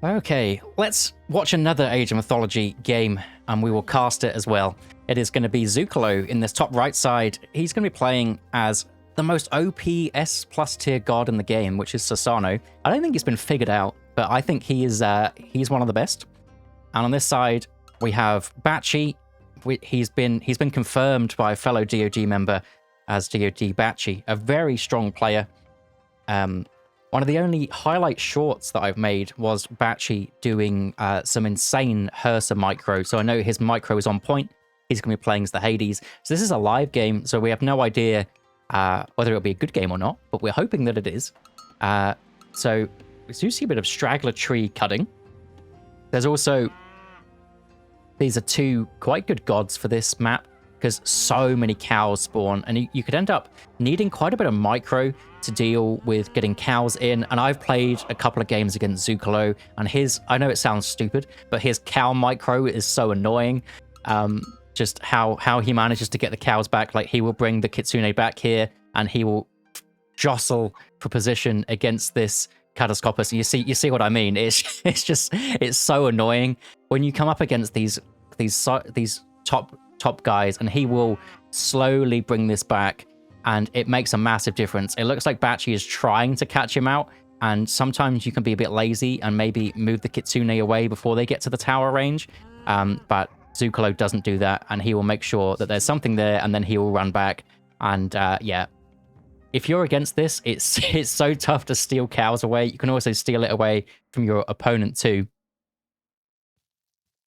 Okay, let's watch another Age of Mythology game, and we will cast it as well. It is going to be Zucolo in this top right side. He's going to be playing as the most OP S plus tier god in the game, which is Sasano. I don't think he's been figured out, but I think he's one of the best. And on this side, we have Bachi. He's been confirmed by a fellow DOG member as DOD Bachi, a very strong player. One of the only highlight shorts that I've made was Bachi doing some insane Hursa micro. So I know his micro is on point. He's going to be playing as the Hades. So this is a live game, so we have no idea whether it'll be a good game or not, but we're hoping that it is. So we do see a bit of straggler tree cutting. There's also... These are two quite good gods for this map, because so many cows spawn, and you could end up needing quite a bit of micro to deal with getting cows in. And I've played a couple of games against Zucolo, and I know it sounds stupid, but his cow micro is so annoying. Just how he manages to get the cows back. Like, he will bring the Kitsune back here, and he will jostle for position against this Catoscopus. And you see what I mean? It's so annoying when you come up against these top guys, and he will slowly bring this back, and it makes a massive difference. It looks like Bachi is trying to catch him out, and sometimes you can be a bit lazy and maybe move the Kitsune away before they get to the tower range. But Zucolo doesn't do that, and he will make sure that there's something there, and then he will run back. And yeah, if you're against this, it's so tough to steal cows away. You can also steal it away from your opponent too.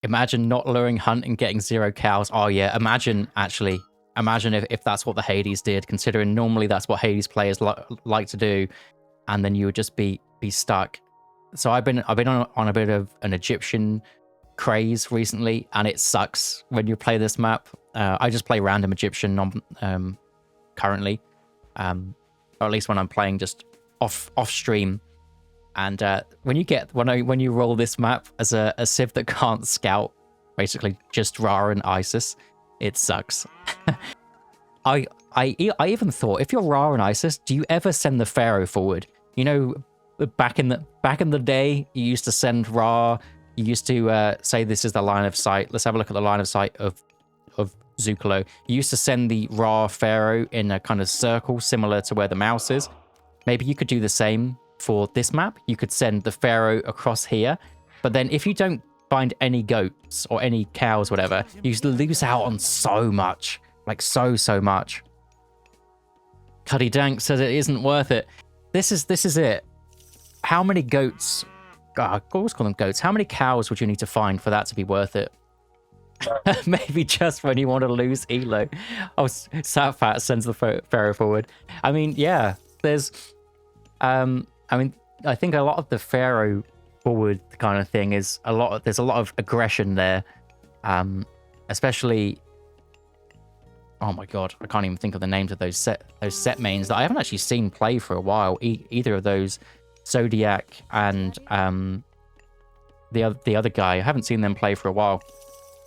Imagine not luring hunt and getting 0 cows. Oh yeah, imagine if that's what the Hades did, considering normally that's what Hades players like to do, and then you would just be stuck. So I've been on a bit of an Egyptian craze recently, and it sucks when you play this map. I just play random Egyptian currently, or at least when I'm playing just off stream. And when you roll this map as a civ that can't scout, basically just Ra and Isis, it sucks. I even thought, if you're Ra and Isis, do you ever send the Pharaoh forward? You know, back in the day, you used to send Ra. You used to say this is the line of sight. Let's have a look at the line of sight of Zucolo. You used to send the Ra Pharaoh in a kind of circle similar to where the mouse is. Maybe you could do the same for this map. You could send the Pharaoh across here, but then if you don't find any goats or any cows, whatever, you lose out on so much. Like so much. Cuddy Dank says it isn't worth it. This is it. How many goats? God, I always call them goats. How many cows would you need to find for that to be worth it? Maybe just when you want to lose Elo. Oh, Satfat sends the Pharaoh forward. I mean, yeah, there's... I think a lot of the Pharaoh forward kind of thing is there's a lot of aggression there. Especially... Oh my god, I can't even think of the names of those set mains that I haven't actually seen play for a while. Either of those, Zodiac and the other guy. I haven't seen them play for a while,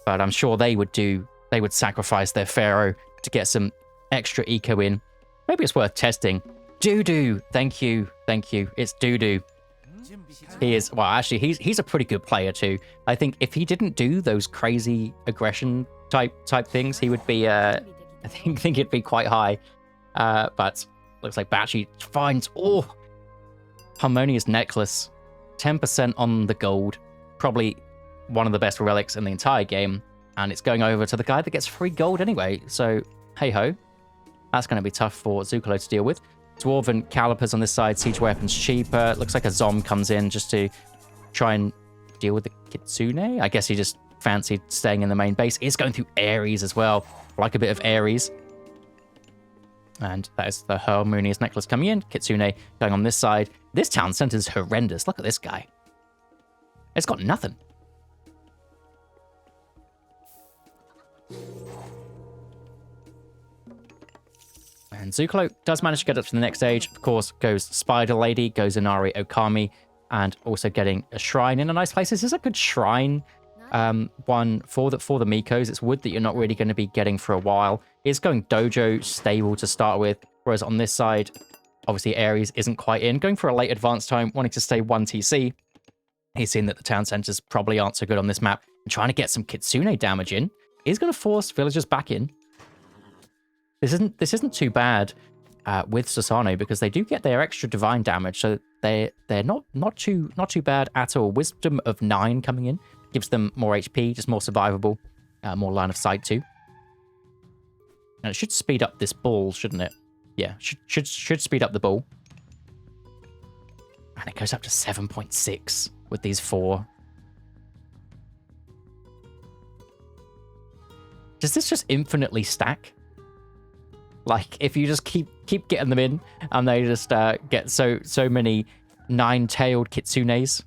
but I'm sure they would sacrifice their Pharaoh to get some extra eco in. Maybe it's worth testing. Doodoo, thank you. It's Doodoo. He is, well, actually, he's a pretty good player too. I think if he didn't do those crazy aggression type things, he would be I think it'd be quite high. But looks like Bachi finds Harmonious Necklace, 10% on the gold, probably one of the best relics in the entire game, and it's going over to the guy that gets free gold anyway. So hey ho, that's going to be tough for Zucolo to deal with. Dwarven calipers on this side, siege weapons cheaper. Looks like a Zom comes in just to try and deal with the Kitsune. I guess he just fancied staying in the main base. It's going through Ares as well. Like a bit of Ares. And that is the Harmonious Necklace coming in. Kitsune going on this side. This town center is horrendous. Look at this guy. It's got nothing. And Zucolo does manage to get up to the next stage. Of course, goes Spider Lady, goes Inari Okami, and also getting a shrine in a nice place. This is a good shrine one for the Mikos. It's wood that you're not really going to be getting for a while. It's going Dojo stable to start with, whereas on this side, obviously Ares isn't quite in. Going for a late advance time, wanting to stay 1 TC. He's seen that the town centers probably aren't so good on this map, and trying to get some Kitsune damage in is going to force villagers back in. This isn't too bad with Susano, because they do get their extra divine damage, so they're not too bad at all. Wisdom of 9 coming in gives them more HP, just more survivable, more line of sight too. And it should speed up this ball, shouldn't it? Yeah, should speed up the ball. And it goes up to 7.6 with these 4. Does this just infinitely stack? Like, if you just keep getting them in, and they just get so many 9-tailed kitsunes,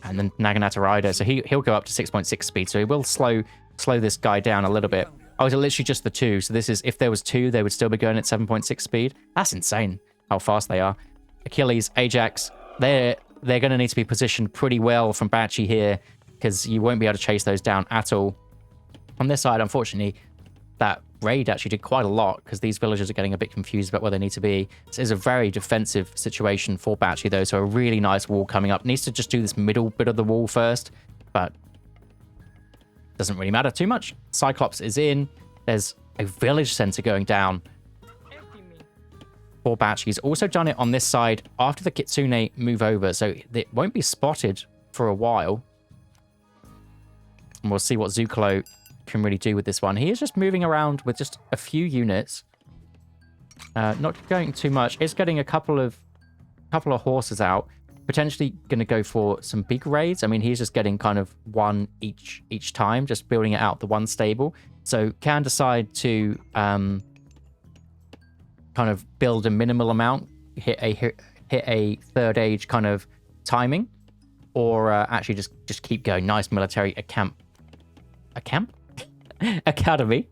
and then Naginata Rider, so he'll go up to 6.6 speed, so he will slow this guy down a little bit. Oh, it's literally just the 2, so this is, if there was 2, they would still be going at 7.6 speed. That's insane how fast they are. Achilles, Ajax, they're going to need to be positioned pretty well from Bachi here, because you won't be able to chase those down at all. On this side, unfortunately, that raid actually did quite a lot, because these villagers are getting a bit confused about where they need to be. This is a very defensive situation for Bachi, though, so a really nice wall coming up. Needs to just do this middle bit of the wall first, but doesn't really matter too much. Cyclops is in. There's a village center going down for Bachi. He's also done it on this side after the Kitsune move over, so it won't be spotted for a while. And we'll see what Zucolo can really do with this one. He is just moving around with just a few units, not going too much. It's getting a couple of horses out, potentially going to go for some big raids. I mean, he's just getting kind of one each time, just building it out, the one stable. So can decide to kind of build a minimal amount, hit a third age kind of timing, or actually just keep going. Nice military academy,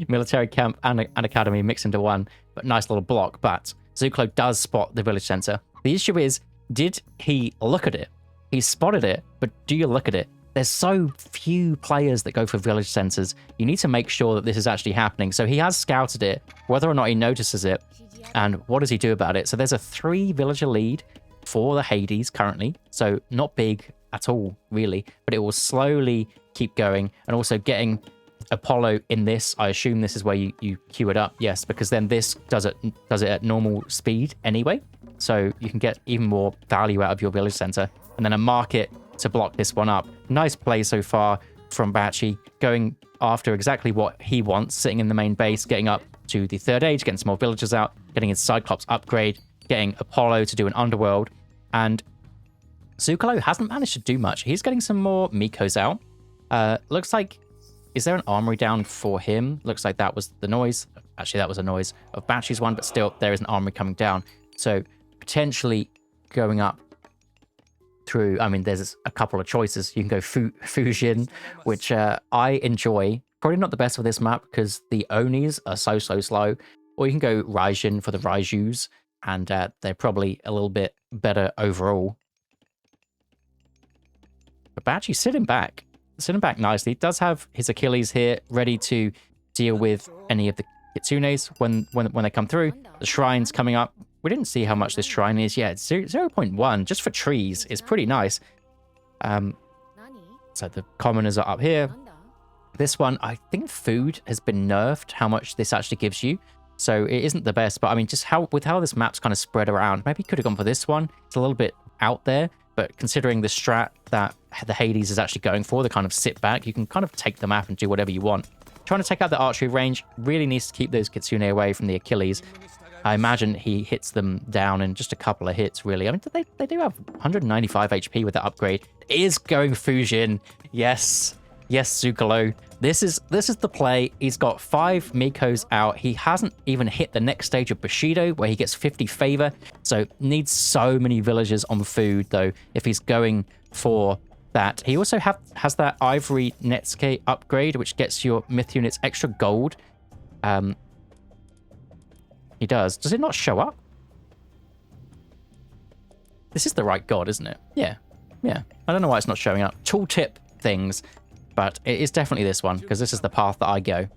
military camp and academy mixed into one, but nice little block. But Zucolo does spot the village center. The issue is, did he look at it? He spotted it, but do you look at it? There's so few players that go for village centers. You need to make sure that this is actually happening. So he has scouted it, whether or not he notices it, and what does he do about it? So there's a 3 villager lead for the Hades currently, so not big at all really, but it will slowly keep going. And also getting Apollo in this, I assume this is where you queue it up. Yes, because then this does it at normal speed anyway, so you can get even more value out of your village center. And then a market to block this one up. Nice play so far from Bachi, going after exactly what he wants, sitting in the main base, getting up to the third age, getting some more villagers out, getting his Cyclops upgrade, getting Apollo to do an underworld. And Zucolo hasn't managed to do much. He's getting some more Mikos out. Looks like, is there an armory down for him? Looks like that was the noise. Actually, that was a noise of Bachi's one, but still, there is an armory coming down. So potentially going up through, I mean, there's a couple of choices. You can go Fujin, which I enjoy. Probably not the best for this map because the Onis are so slow. Or you can go Raijin for the Raijus, and they're probably a little bit better overall. But Bachi's sitting back nicely. He does have his Achilles here ready to deal with any of the Kitsunes when they come through. The shrine's coming up. We didn't see how much this shrine is. Yeah, it's 0.1 just for trees. It's pretty nice. So the commoners are up here. This one, I think food has been nerfed, how much this actually gives you. So it isn't the best, but I mean, just how this map's kind of spread around, maybe could have gone for this one. It's a little bit out there, but considering the strat that the Hades is actually going for, the kind of sit back, you can kind of take the map and do whatever you want. Trying to take out the archery range, really needs to keep those Kitsune away from the Achilles. I imagine he hits them down in just a couple of hits, really. I mean, they do have 195 HP with that upgrade. It is going Fujin. Yes, Zucolo. This is the play. He's got 5 Mikos out. He hasn't even hit the next stage of Bushido, where he gets 50 favor. So needs so many villagers on food, though, if he's going for that. He also has that Ivory Netsuke upgrade, which gets your myth units extra gold. He does. Does it not show up? This is the right god, isn't it? Yeah. I don't know why it's not showing up. Tooltip things. But it is definitely this one, because this is the path that I go.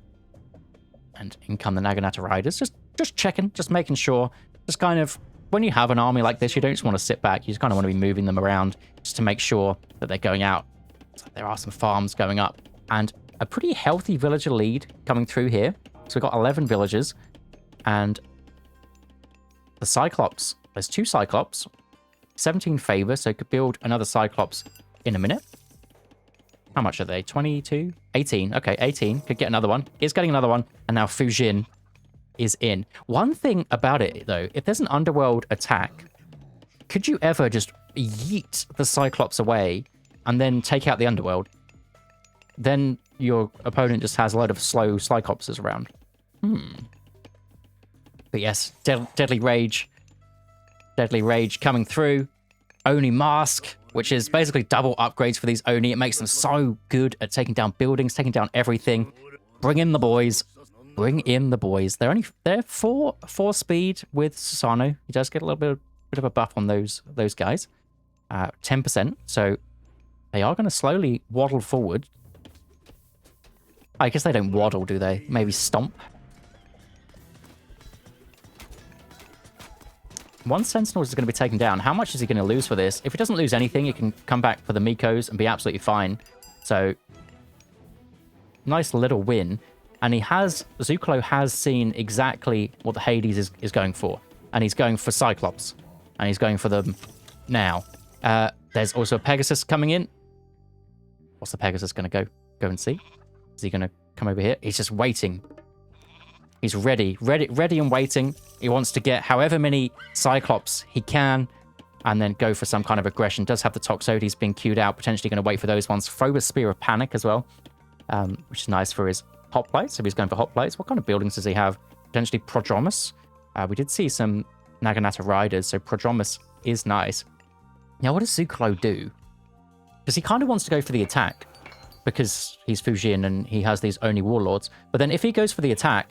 And in come the Naginata Riders. Just checking, just making sure. Just kind of when you have an army like this, you don't just want to sit back. You just kind of want to be moving them around just to make sure that they're going out. So there are some farms going up and a pretty healthy villager lead coming through here. So we've got 11 villagers and the Cyclops. There's 2 Cyclops, 17 favor, so could build another Cyclops in a minute. How much are they? 22? 18. Okay, 18. Could get another one. Is getting another one. And now Fujin is in. One thing about it, though, if there's an underworld attack, could you ever just yeet the Cyclops away and then take out the underworld? Then your opponent just has a load of slow Cyclopses around. But yes, Deadly Rage. Deadly Rage coming through. Oni Mask, which is basically double upgrades for these Oni. It makes them so good at taking down buildings, taking down everything. Bring in the boys. Bring in the boys. They're 4 speed with Susano. He does get a little bit of a buff on those guys. 10%. So they are going to slowly waddle forward. I guess they don't waddle, do they? Maybe stomp. One Sentinel is going to be taken down. How much is he going to lose for this? If he doesn't lose anything, he can come back for the Mikos and be absolutely fine. So, nice little win. And Zuklo has seen exactly what the Hades is going for. And he's going for Cyclops. And he's going for them now. There's also a Pegasus coming in. What's the Pegasus going to go and see? Is he going to come over here? He's just waiting. He's ready and waiting. He wants to get however many Cyclops he can and then go for some kind of aggression. Does have the Toxotes being queued out, potentially going to wait for those ones. Phobos Spear of Panic as well, which is nice for his hot plates. So he's going for hot plates. What kind of buildings does he have? Potentially Prodromus. We did see some Naginata Riders, so Prodromus is nice. Now, what does Zuklo do? Because he kind of wants to go for the attack because he's Fujin and he has these Oni Warlords. But then if he goes for the attack,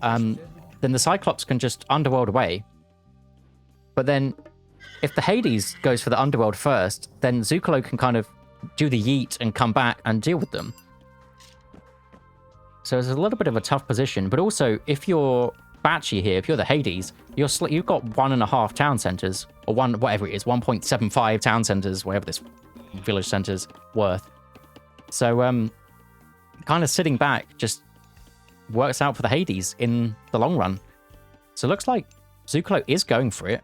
then the Cyclops can just underworld away. But then if the Hades goes for the underworld first, then Zuklo can kind of do the yeet and come back and deal with them. So it's a little bit of a tough position. But also, if you're Bachi here, if you're the Hades, you've got 1.5 town centers, or whatever it is, 1.75 town centers, whatever this village center's worth. So kind of sitting back just works out for the Hades in the long run. So it looks like Zuklo is going for it.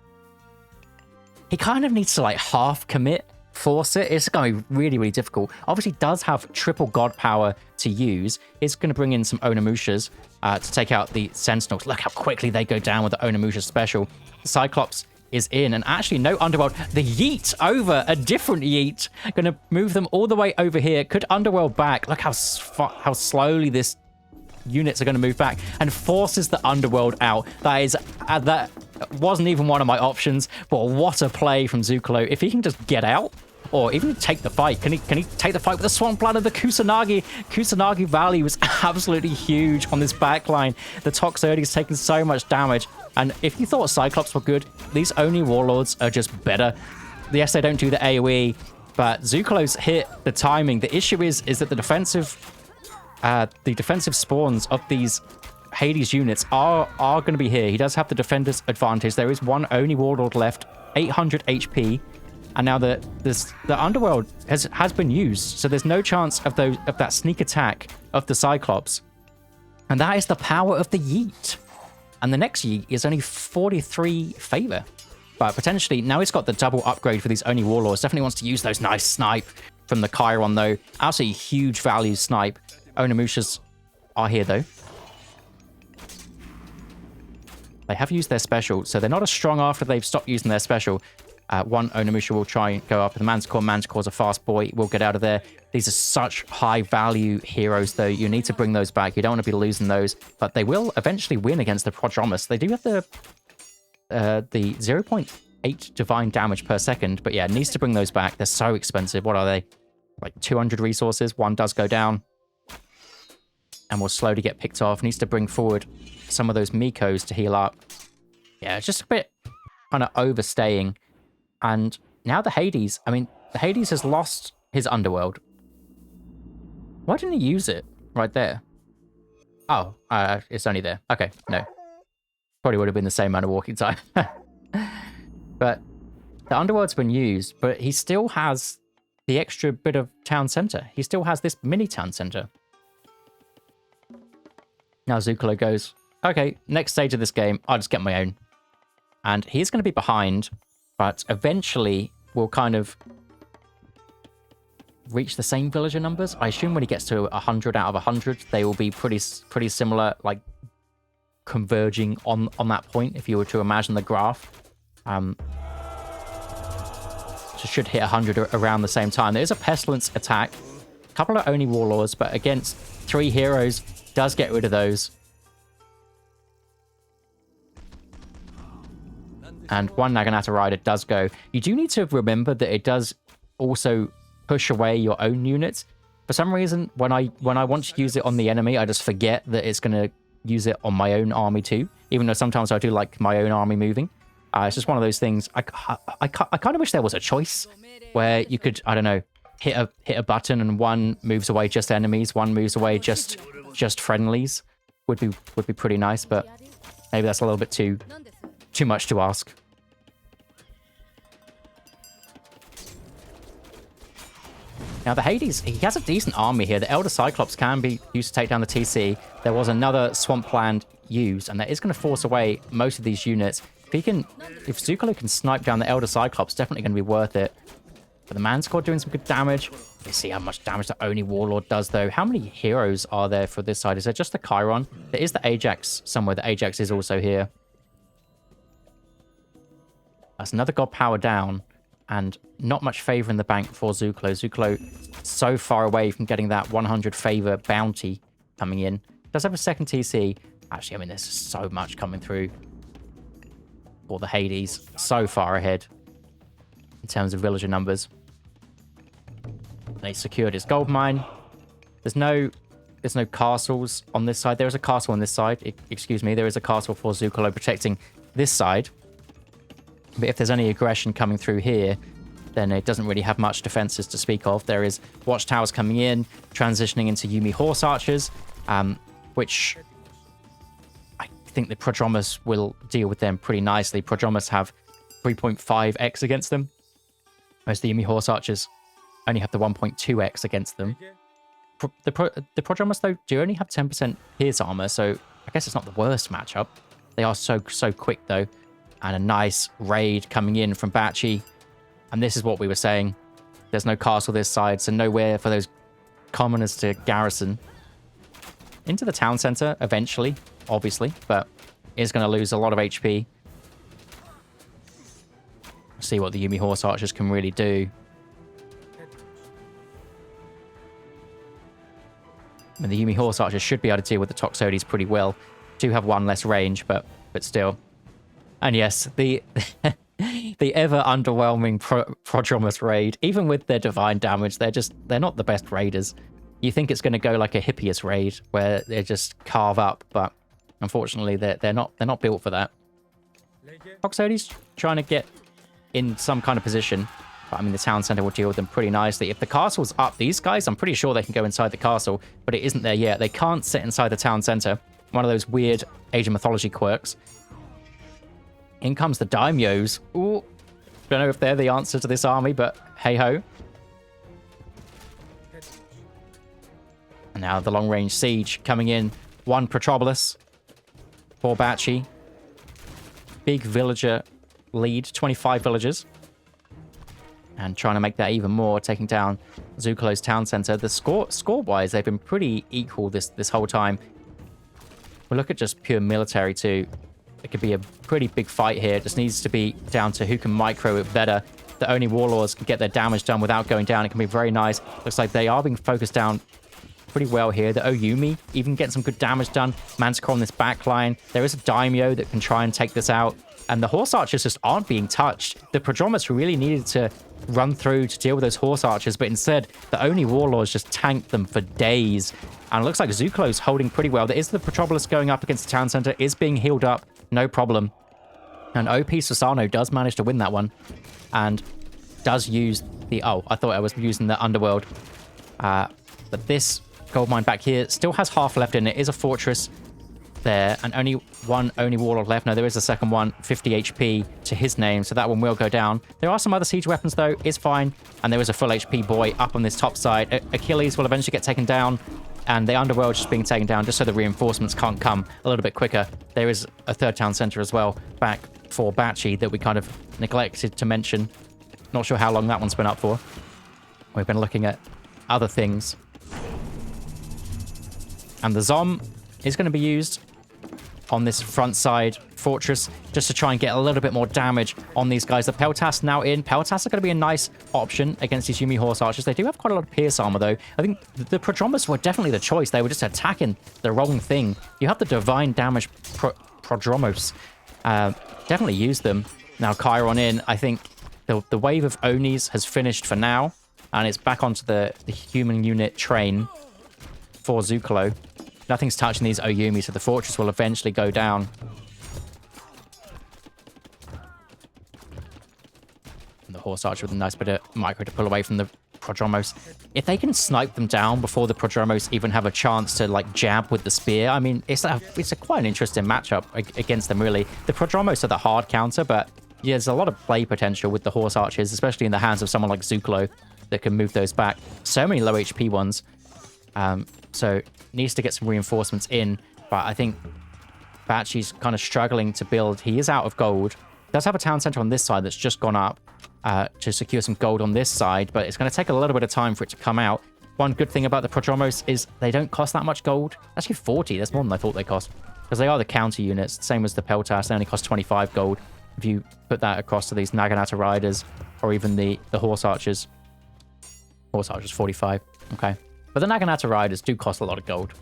He kind of needs to like half commit, force it. It's going to be really, really difficult. Obviously does have triple god power to use. It's going to bring in some Onimushas to take out the Sentinels. Look how quickly they go down with the Onimusha special. Cyclops is in, and actually no underworld. The yeet over, a different yeet. Going to move them all the way over here. Could underworld back. Look how slowly this units are going to move back and forces the underworld out. That wasn't even one of my options, but what a play from Zuklo. If he can just get out or even take the fight, can he take the fight with the Swampland of the Kusanagi? Kusanagi Valley was absolutely huge on this backline. The Toxotes taking so much damage, and if you thought Cyclops were good, these Oni Warlords are just better. Yes, they don't do the AoE, but Zuklo's hit the timing. The issue is that the defensive spawns of these Hades units are going to be here. He does have the defender's advantage. There is one Oni Warlord left, 800 HP, and now the underworld has been used, so there's no chance of that sneak attack of the Cyclops, and that is the power of the yeet. And the next yeet is only 43 favor, but potentially now he's got the double upgrade for these Oni Warlords. Definitely wants to use those nice snipe from the Chiron though. Absolutely huge value snipe. Onimushas are here, though. They have used their special, so they're not as strong after they've stopped using their special. One Onimusha will try and go after the Manticore. Manticore's a fast boy. We'll get out of there. These are such high-value heroes, though. You need to bring those back. You don't want to be losing those, but they will eventually win against the Prodromus. They do have the 0.8 divine damage per second, but yeah, needs to bring those back. They're so expensive. What are they? Like 200 resources. One does go down, and will slowly get picked off. Needs to bring forward some of those Mikos to heal up. Yeah, it's just a bit kind of overstaying. And now the Hades, I mean, the Hades has lost his underworld. Why didn't he use it right there? Oh, it's only there. Okay, no. Probably would have been the same amount of walking time. But the Underworld's been used, but he still has the extra bit of town center. He still has this mini town center. Now Zucolo goes, okay, next stage of this game, I'll just get my own. And he's going to be behind, but eventually will kind of reach the same villager numbers. I assume when he gets to 100 out of 100, they will be pretty similar, like converging on that point, if you were to imagine the graph. So should hit 100 around the same time. There is a Pestilence attack. A couple of Oni Warlords, but against 3 heroes, does get rid of those. And 1 Naginata Rider does go. You do need to remember that it does also push away your own units. For some reason, when I want to use it on the enemy, I just forget that it's going to use it on my own army too. Even though sometimes I do like my own army moving. It's just one of those things. I kind of wish there was a choice where you could, I don't know, hit a button and 1 moves away just enemies, 1 moves away just friendlies. Would be pretty nice, but maybe that's a little bit too much to ask. Now the Hades, he has a decent army here. The Elder Cyclops can be used to take down the TC. There was another Swampland used, and that is going to force away most of these units. If Zucolo can snipe down the Elder Cyclops, definitely going to be worth it. But the Man Squad doing some good damage. Let's see how much damage the Oni Warlord does, though. How many heroes are there for this side? Is there just the Chiron? There is the Ajax somewhere. The Ajax is also here. That's another God Power down. And not much favor in the bank for Zucolo. Zucolo so far away from getting that 100 favor bounty coming in. Does have a second TC. Actually, I mean, there's so much coming through for the Hades. So far ahead in terms of villager numbers. They secured his gold mine. There's no castles on this side. There is a castle on this side. Excuse me. There is a castle for Zucolo protecting this side. But if there's any aggression coming through here, then it doesn't really have much defenses to speak of. There is watchtowers coming in, transitioning into Yumi Horse Archers, which I think the Prodromus will deal with them pretty nicely. Prodromus have 3.5x against them, whereas the Yumi Horse Archers only have the 1.2x against them. The Prodromus, though, do only have 10% pierce armor, so I guess it's not the worst matchup. They are so quick, though. And a nice raid coming in from Bachi. And this is what we were saying. There's no castle this side, so nowhere for those commoners to garrison. Into the town center eventually, obviously, but is going to lose a lot of HP. See what the Yumi Horse Archers can really do. And the Yumi Horse Archers should be able to deal with the Toxotes pretty well. Do have 1 less range, but still. And yes, the ever underwhelming Prodromus raid, even with their divine damage, they're not the best raiders. You think it's going to go like a Hippias raid where they just carve up, but unfortunately they're not built for that. Toxotes trying to get in some kind of position, but I mean the town center will deal with them pretty nicely. If the castle's up, these guys, I'm pretty sure they can go inside the castle, but it isn't there yet. They can't sit inside the town center. One of those weird Age of Mythology quirks. In comes the Daimyos. Ooh, don't know if they're the answer to this army, but hey-ho. And now the long-range siege coming in. 1 Petropolis. 4 Bachi. Big villager lead. 25 villagers. And trying to make that even more, taking down Zucolo's town center. The score-wise, they've been pretty equal this whole time. We'll look at just pure military too. It could be a pretty big fight here. It just needs to be down to who can micro it better. The Oni Warlords can get their damage done without going down. It can be very nice. Looks like they are being focused down pretty well here. The Oyumi even getting some good damage done. Manticore on this back line. There is a Daimyo that can try and take this out. And the Horse Archers just aren't being touched. The Prodromus really needed to run through to deal with those Horse Archers, but instead, the Oni Warlords just tanked them for days. And it looks like Zucolo's holding pretty well. There is the Petropolis going up against the town center, is being healed up. No problem. And OP Susano does manage to win that one. And does use the... Oh, I thought I was using the Underworld. But this gold mine back here still has half left in it. It is a fortress. there, and only warlord left. No, there is a second one, 50 HP to his name, so that one will go down. There are some other siege weapons though, it's fine, and there is a full HP boy up on this top side. Achilles will eventually get taken down, and the underworld just being taken down just so the reinforcements can't come a little bit quicker. There is a third town center as well back for Bachi that we kind of neglected to mention. Not sure how long that one's been up for. We've been looking at other things. And the Zom is going to be used on this front side fortress just to try and get a little bit more damage on these guys. The Peltas now in. Peltas are going to be a nice option against these Yumi Horse Archers. They do have quite a lot of pierce armor though. I think the Prodromos were definitely the choice. They were just attacking the wrong thing. You have the divine damage Prodromos. Definitely use them. Now Chiron in. I think the wave of Onis has finished for now, and it's back onto the human unit train for Zukalo. Nothing's touching these Oyumi, so the fortress will eventually go down. And the Horse Archer with a nice bit of micro to pull away from the Prodromos. If they can snipe them down before the Prodromos even have a chance to like jab with the spear, I mean, it's a quite an interesting matchup against them, really. The Prodromos are the hard counter, but yeah, there's a lot of play potential with the Horse Archers, especially in the hands of someone like Zukalo that can move those back. So many low HP ones. So needs to get some reinforcements in, but I think Bachi's kind of struggling to build. He is out of gold. Does have a town center on this side that's just gone up to secure some gold on this side, but it's going to take a little bit of time for it to come out. One good thing about the Prodromos is they don't cost that much gold. Actually 40, that's more than I thought they cost, because they are the counter units, same as the Peltas. They only cost 25 gold. If you put that across to these Naginata Riders or even the Horse Archers. Horse Archers 45, okay. But the Naginata Riders do cost a lot of gold.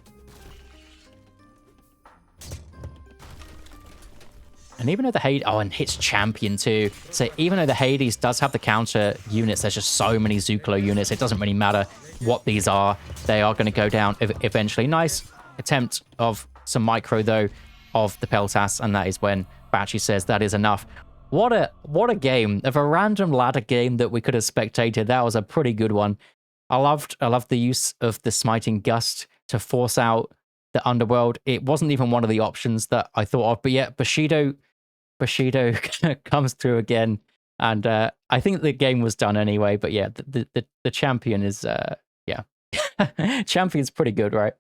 And even though the Hades... Oh, and hits Champion too. So even though the Hades does have the counter units, there's just so many Zukalo units. It doesn't really matter what these are. They are going to go down eventually. Nice attempt of some micro, though, of the Peltas. And that is when Bachi says that is enough. What a game. Of a random ladder game that we could have spectated. That was a pretty good one. I loved the use of the Smiting Gust to force out the underworld. It wasn't even one of the options that I thought of, but yeah, Bushido comes through again, and I think the game was done anyway. But yeah, the champion is yeah, champion's pretty good, right?